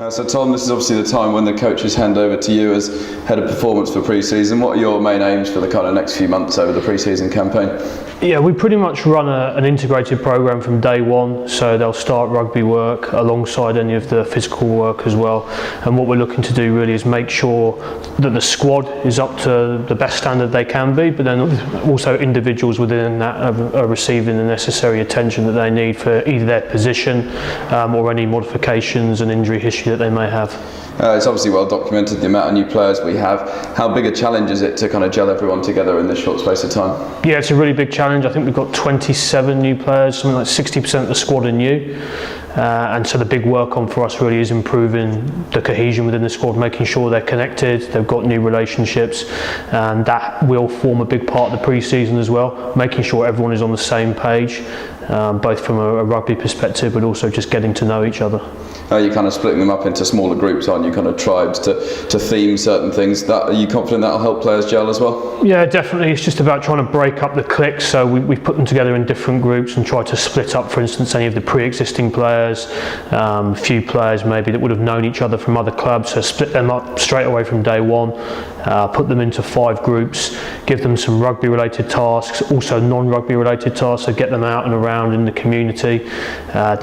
So Tom, this is obviously the time when the coaches hand over to you as head of performance for pre-season. What are your main aims for the kind of next few months over the pre-season campaign? Yeah, we pretty much run an integrated programme from day one, so they'll start rugby work alongside any of the physical work as well. And what we're looking to do really is make sure that the squad is up to the best standard they can be, but then also individuals within that are receiving the necessary attention that they need for either their position or any modifications and injury history that they may have. It's obviously well documented the amount of new players we have. How big a challenge is it to kind of gel everyone together in this short space of time? Yeah, it's a really big challenge. I think we've got 27 new players, something like 60% of the squad are new. And so the big work on for us really is improving the cohesion within the squad, making sure they're connected, they've got new relationships, and that will form a big part of the pre-season as well, making sure everyone is on the same page, both from a rugby perspective but also just getting to know each other. You're kind of splitting them up into smaller groups, aren't you, kind of tribes to theme certain things. Are you confident that'll help players gel as well? Yeah, definitely. It's just about trying to break up the cliques, so we've put them together in different groups and tried to split up, for instance, any of the pre-existing players, a few players maybe that would have known each other from other clubs, so split them up straight away from day one, put them into 5 groups, give them some rugby related tasks, also non-rugby related tasks, so get them out and around in the community,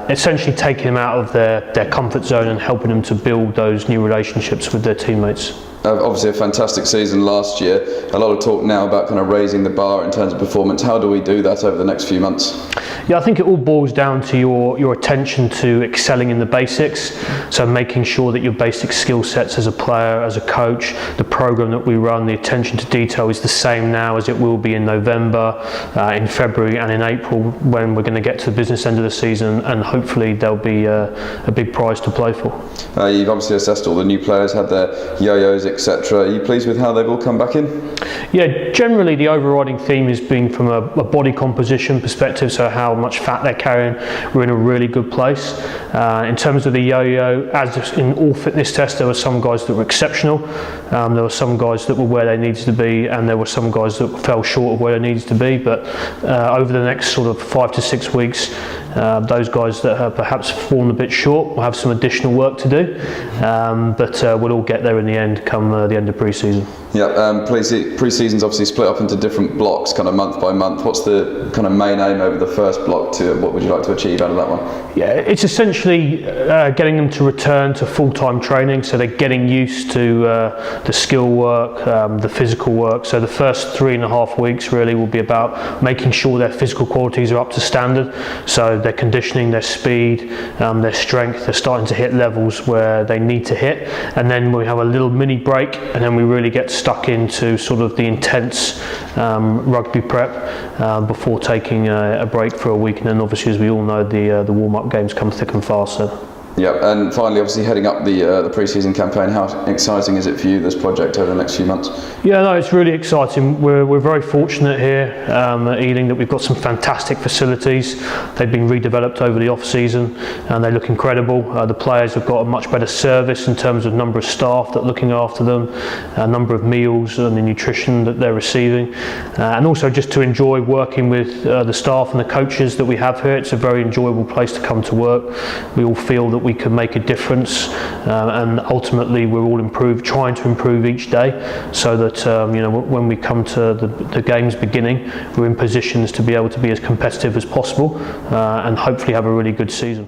essentially taking them out of their comfort zone and helping them to build those new relationships with their teammates. Obviously a fantastic season last year. A lot of talk now about kind of raising the bar in terms of performance. How do we do that over the next few months? Yeah, I think it all boils down to your attention to excelling in the basics. So making sure that your basic skill sets as a player, as a coach, the program that we run, the attention to detail is the same now as it will be in November, in February and in April, when we're going to get to the business end of the season, and hopefully there'll be a big prize to play for. You've obviously assessed all the new players, had their yo-yos, etc. Are you pleased with how they've all come back in? Yeah, generally the overriding theme has been from a body composition perspective, so how much fat they're carrying. We're in a really good place. In terms of the yo-yo, as in all fitness tests, there were some guys that were exceptional, there were some guys that were where they needed to be, and there were some guys that fell short of where they needed to be, but over the next sort of 5 to 6 weeks, those guys that have perhaps fallen a bit short will have some additional work to do, but we'll all get there in the end come the end of pre-season. Yeah, pre-season's obviously split up into different blocks, kind of month by month. What's the kind of main aim over the first block? What would you like to achieve out of that one? Yeah, it's essentially getting them to return to full-time training, so they're getting used to the skill work, the physical work. So the first 3.5 weeks really will be about making sure their physical qualities are up to standard. So their conditioning, their speed, their strength, they're starting to hit levels where they need to hit. And then we have a little mini break, and then we really get stuck into sort of the intense rugby prep before taking a break for a week. And then obviously, as we all know, the warm-up games come thick and fast. So. Yeah, and finally, obviously heading up the pre-season campaign, how exciting is it for you, this project, over the next few months? Yeah, no, it's really exciting. We're very fortunate here at Ealing that we've got some fantastic facilities. They've been redeveloped over the off-season and they look incredible. The players have got a much better service in terms of number of staff that are looking after them, number of meals and the nutrition that they're receiving, and also just to enjoy working with the staff and the coaches that we have here. It's a very enjoyable place to come to work. We all feel that we can make a difference, and ultimately we're all trying to improve each day, so that when we come to the games beginning, we're in positions to be able to be as competitive as possible, and hopefully have a really good season.